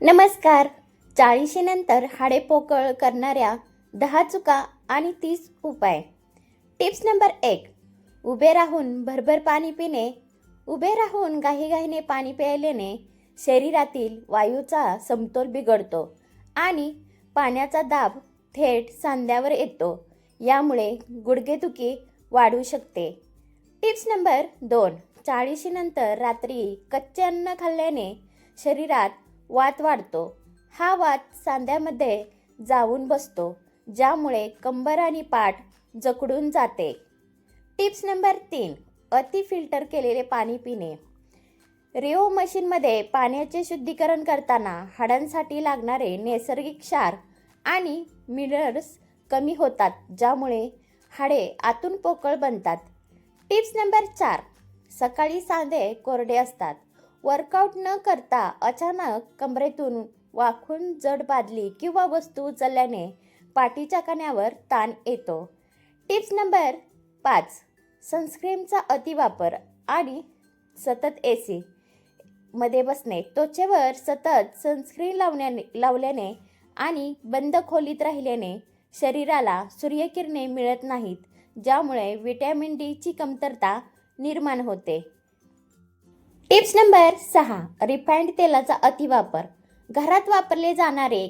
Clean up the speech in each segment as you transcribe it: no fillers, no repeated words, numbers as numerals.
नमस्कार. 40 नंतर हाडे पोकळ करणाऱ्या 10 चुका आणि 30 उपाय. Tips number 1. उभे राहून भरभर पाणी पिणे. उभे राहून घाईघाईने पाणी प्यायल्याने शरीरातील वायूचा समतोल बिघडतो आणि पाण्याचा दाब थेट सांध्यावर येतो. यामुळे गुडघेदुखी वाढू शकते. Tips number 2. 40 नंतर रात्री कच्चे अन्न खाल्ल्याने शरीरात वात वाढतो. हा वात सांध्यामध्ये जाऊन बसतो, ज्यामुळे कंबर आणि पाठ जखडून जाते. Tips number 3. अति फिल्टर केलेले पाणी पिणे. रिओ मशीनमध्ये पाण्याचे शुद्धीकरण करताना हाडांसाठी लागणारे नैसर्गिक क्षार आणि मिनरल्स कमी होतात, ज्यामुळे हाडे आतून पोकळ बनतात. Tips number 4. सकाळी सांधे कोरडे असतात. वर्कआउट न करता अचानक कमरेतून वाकून जड बादली किंवा वस्तू उचलल्याने पाठीच्या कण्यावर ताण येतो. Tips number 5. सनस्क्रीनचा अतिवापर आणि सतत AC मध्ये बसणे. त्वचेवर सतत सनस्क्रीन लावल्याने आणि बंद खोलीत राहिल्याने शरीराला सूर्यकिरणे मिळत नाहीत, ज्यामुळे व्हिटॅमिन D ची कमतरता निर्माण होते. Tips number 6. रिफाइंड तेलाचा अतिवापर. घरात वापरले जाणारे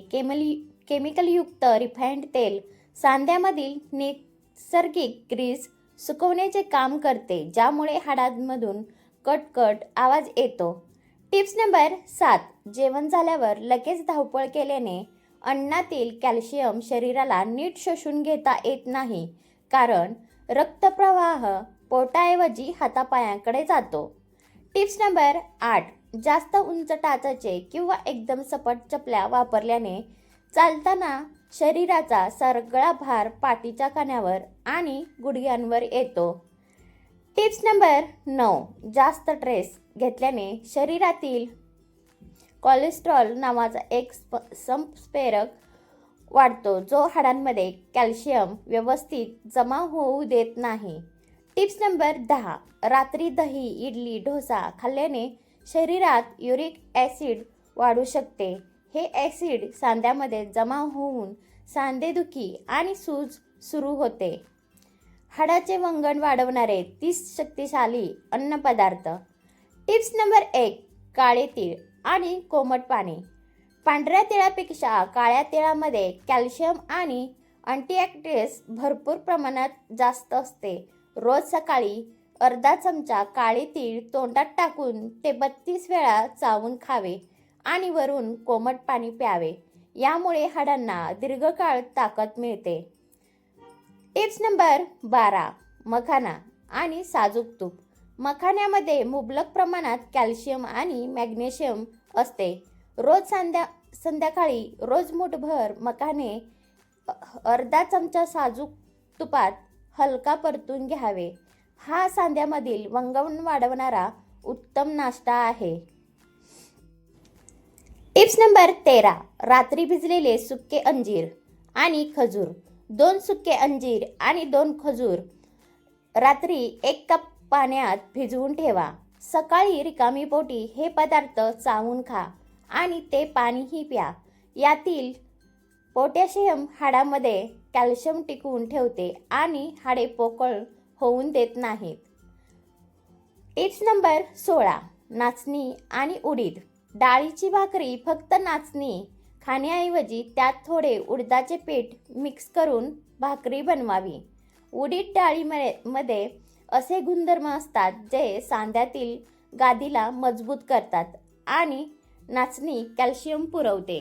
केमिकलयुक्त रिफाइंड तेल सांध्यामधील नैसर्गिक ग्रीस सुकवण्याचे काम करते, ज्यामुळे हाडांमधून कटकट आवाज येतो. Tips number 7. जेवण झाल्यावर लगेच धावपळ केल्याने अन्नातील कॅल्शियम शरीराला नीट शोषून घेता येत नाही, कारण रक्तप्रवाह पोटाऐवजी हातापायांकडे जातो. Tips number 8. जास्त उंच टाचाचे किंवा एकदम सपाट चपल्या वापरल्याने चालताना शरीराचा सगळा भार पाठीच्या कण्यावर आणि गुडघ्यांवर येतो. Tips number 9. जास्त स्ट्रेस घेतल्याने शरीरातील कोलेस्ट्रॉल नावाचा एक संप्रेरक वाढतो, जो हाडांमध्ये कॅल्शियम व्यवस्थित जमा होऊ देत नाही. Tips number 10. रात्री दही, इडली, डोसा खाल्ल्याने शरीरात युरिक ॲसिड वाढू शकते. हे ॲसिड सांध्यामध्ये जमा होऊन सांधेदुखी आणि सूज सुरू होते. हाडाचे वंगण वाढवणारे 30 शक्तिशाली अन्नपदार्थ. Tips number 1. काळे तीळ आणि कोमट पाणी. पांढऱ्या तिळापेक्षा काळ्या तिळामध्ये कॅल्शियम आणि अँटीऑक्सिडंट्स भरपूर प्रमाणात जास्त असते. रोज सकाळी अर्धा चमचा काळे तीळ तोंडात टाकून ते 32 वेळा चावून खावे आणि वरून कोमट पाणी प्यावे. यामुळे हाडांना दीर्घकाळ ताकद मिळते. Tips number 12. मखाना आणि साजूक तूप. मखान्यामध्ये मुबलक प्रमाणात कॅल्शियम आणि मॅग्नेशियम असते. रोज संध्याकाळी रोज मुठभर मखाने अर्धा चमचा साजूक तुपात हलका परतून घ्यावे. हा सांध्यामधील वंगण वाढवणारा उत्तम नाश्ता आहे. Tips number 13. रात्री भिजलेले सुके अंजीर आणि खजूर. 2 सुके अंजीर आणि 2 खजूर रात्री 1 कप पाण्यात भिजवून ठेवा. सकाळी रिकामी पोटी हे पदार्थ चावून खा आणि ते पाणीही प्या. यातील पोटॅशियम हाडामध्ये कॅल्शियम टिकवून ठेवते आणि हाडे पोकळ होऊन देत नाहीत. Tips number 16. नाचणी आणि उडीद. डाळीची भाकरी फक्त नाचणी खाण्याऐवजी त्यात थोडे उडदाचे पीठ मिक्स करून भाकरी बनवावी. उडीद डाळीमध्ये असे गुणधर्म असतात जे सांध्यातील गादीला मजबूत करतात आणि नाचणी कॅल्शियम पुरवते.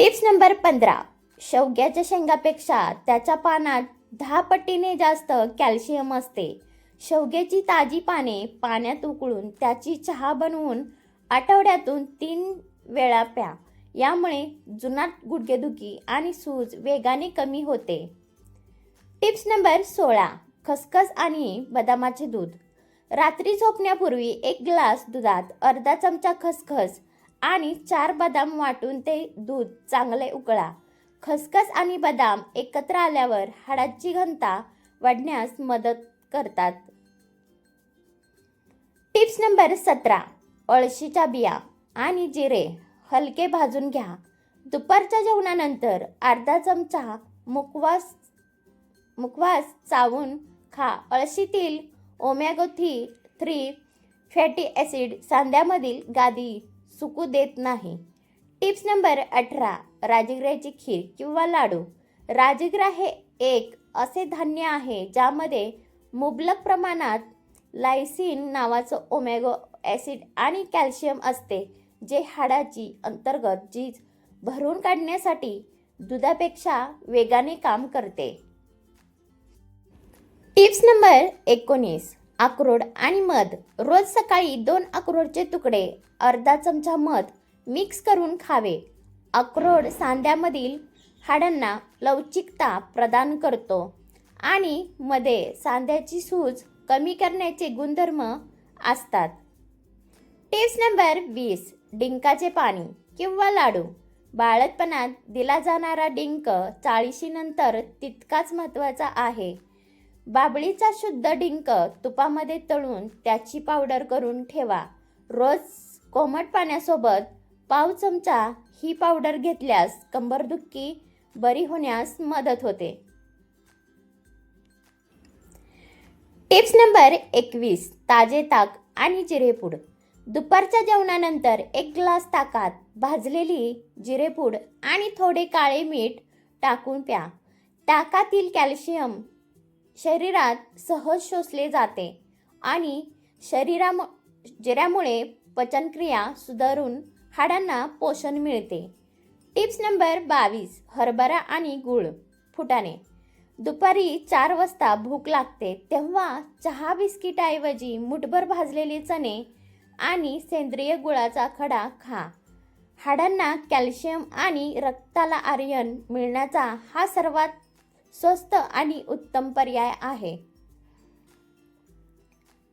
Tips number 15. शेवग्याच्या शेंगापेक्षा त्याच्या पानात 10 पटीने जास्त कॅल्शियम असते. शेवग्याची ताजी पाने पाण्यात उकळून त्याची चहा बनवून आठवड्यातून 3 वेळा प्या. यामुळे जुनाट गुडघेदुखी आणि सूज वेगाने कमी होते. Tips number 16. खसखस आणि बदामाचे दूध. रात्री झोपण्यापूर्वी 1 ग्लास दुधात अर्धा चमचा खसखस आणि 4 बदाम वाटून ते दूध चांगले उकळा. खसखस आणि बदाम एकत्र आल्यावर हाडाची घनता वाढण्यास मदत करतात. Tips number 17. अळशीच्या बिया आणि जिरे हलके भाजून घ्या. दुपारच्या जेवणानंतर अर्धा चमचा मुखवास चावून खा. अळशीतील ओमेगा 3 फॅटी ॲसिड सांध्यामधील गादी सुकू देत नाही. Tips number 18. राजगिऱ्याची खीर किंवा लाडू. राजगिरा हे एक असे धान्य आहे ज्यामध्ये मुबलक प्रमाणात लायसिन नावाचं ओमेगा ॲसिड आणि कॅल्शियम असते, जे हाडाची अंतर्गत झीज भरून काढण्यासाठी दुधापेक्षा वेगाने काम करते. Tips number 19. अक्रोड आणि मध. रोज सकाळी 2 अक्रोडचे तुकडे अर्धा चमचा मध मिक्स करून खावे. अक्रोड सांध्यामधील हाडांना लवचिकता प्रदान करतो आणि मध्ये सांध्याची सूज कमी करण्याचे गुणधर्म असतात. Tips number 20. डिंकाचे पाणी किंवा लाडू. बाळंतपणात दिला जाणारा डिंक 40 नंतर तितकाच महत्त्वाचा आहे. बाभळीचा शुद्ध डिंक तुपामध्ये तळून त्याची पावडर करून ठेवा. रोज कोमट पाण्यासोबत पाव चमचा ही पावडर घेतल्यास कंबरदुखी बरी होण्यास मदत होते. Tips number 21. ताजे ताक आणि जिरेपूड. दुपारच्या जेवणानंतर 1 ग्लास ताकात भाजलेली जिरेपूड आणि थोडे काळे मीठ टाकून प्या. ताकातील कॅल्शियम शरीरात सहज शोषले जाते आणि जिऱ्यामुळे पचनक्रिया सुधारून हाडांना पोषण मिळते. Tips number 22. हरभरा आणि गूळ. फुटाणे. दुपारी 4 वाजता भूक लागते तेव्हा चहा बिस्किटाऐवजी मुठभर भाजलेले चणे आणि सेंद्रिय गुळाचा खडा खा. हाडांना कॅल्शियम आणि रक्ताला आयर्न मिळण्याचा हा सर्वात स्वस्त आणि उत्तम पर्याय आहे.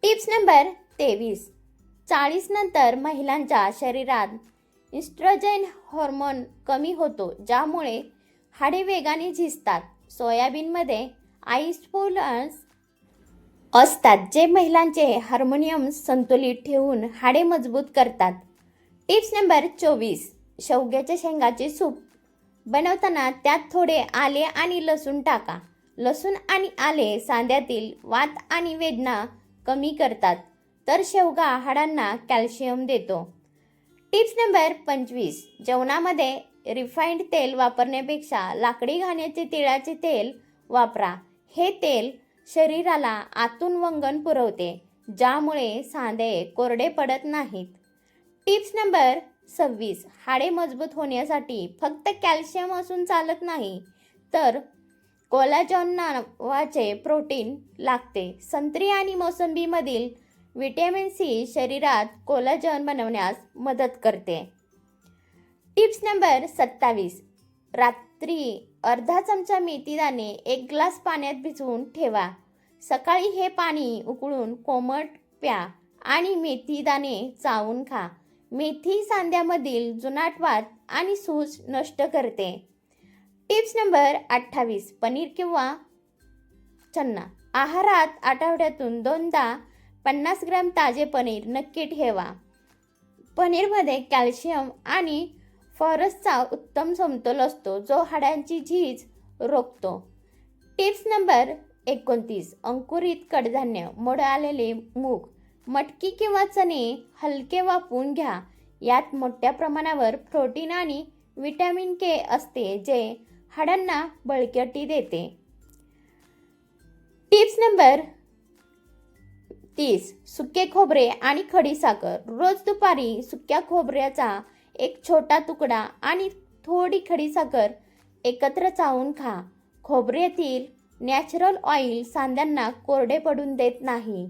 Tips number 23. 40 नंतर महिलांच्या शरीरात इस्ट्रोजन हार्मोन कमी होतो, ज्यामुळे हाडे वेगाने झिजतात. सोयाबीनमध्ये आइसोफोलेट्स असतात, जे महिलांचे हार्मोन्स संतुलित ठेवून हाडे मजबूत करतात. Tips number 24. शेवग्याच्या शेंगाचे सूप बनवताना त्यात थोडे आले आणि लसूण टाका. लसूण आणि आले सांध्यातील वात आणि वेदना कमी करतात, तर शेवगा हाडांना कॅल्शियम देतो. Tips number 25. जेवणामध्ये रिफाइंड तेल वापरण्यापेक्षा लाकडी घाण्याचे तिळाचे तेल वापरा. हे तेल शरीराला आतून वंगण पुरवते, ज्यामुळे सांधे कोरडे पडत नाहीत. Tips number 26. हाडे मजबूत होण्यासाठी फक्त कॅल्शियम असून चालत नाही, तर कोलाजन नावाचे प्रोटीन लागते. संत्री आणि मोसंबीमधील व्हिटॅमिन सी शरीरात कोलाजन बनवण्यास मदत करते. Tips number 27. रात्री अर्धा चमचा मेथीदाणे 1 ग्लास पाण्यात भिजवून ठेवा. सकाळी हे पाणी उकळून कोमट प्या आणि मेथीदाणे चावून खा. मेथी सांध्यामधील जुनाटवात आणि सूज नष्ट करते. Tips number 28. पनीर किंवा चना. आहारात आठवड्यातून 2दा 50 ग्रॅम ताजे पनीर नक्की ठेवा. पनीरमध्ये कॅल्शियम आणि फॉस्फरसचा उत्तम समतोल असतो, जो हाडांची झीज रोखतो. Tips number 29. अंकुरित कडधान्य. मोड आलेले मूग, मटकी किंवा चणे हलके वाफवून घ्या. यात मोठ्या प्रमाणावर प्रोटीन आणि व्हिटॅमिन के असते, जे हाडांना बळकटी देते. Tips number 30. सुके खोबरे आणि खडीसाखर. रोज दुपारी सुक्या खोबऱ्याचा एक छोटा तुकडा आणि थोडी खडीसाखर एकत्र चावून खा. खोबऱ्यातील नॅचरल ऑइल सांध्यांना कोरडे पडून देत नाही.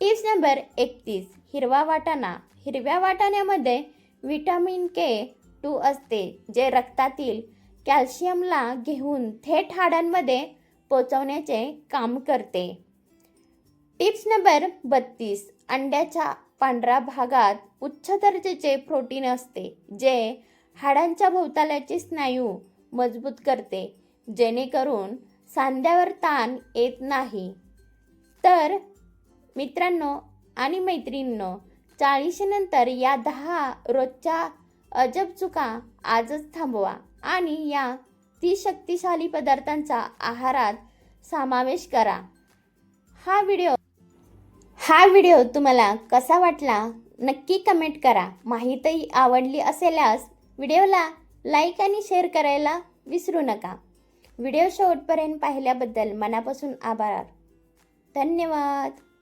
Tips number 31. हिरवा वाटाणा. हिरव्या वाटाण्यामध्ये व्हिटॅमिन के2 असते, जे रक्तातील कॅल्शियमला घेऊन थेट हाडांमध्ये पोचवण्याचे काम करते. Tips number 32. अंड्याच्या पांढऱ्या भागात उच्च दर्जाचे प्रोटीन असते, जे हाडांच्या भोवतालचे स्नायू मजबूत करते, जेणेकरून सांध्यावर ताण येत नाही. तर मित्रांनो आणि मैत्रिणींनो, 40 नंतर या 10 रोजच्या अजब चुका आजच थांबवा आणि या 30 शक्तिशाली पदार्थांचा आहारात समावेश करा. हा व्हिडिओ तुम्हाला कसा वाटला नक्की कमेंट करा. माहिती आवडली असेलच व्हिडिओला लाईक आणि शेअर करायला विसरू नका. व्हिडिओ शेवटपर्यंत पाहिल्याबद्दल मनापासून आभार. धन्यवाद.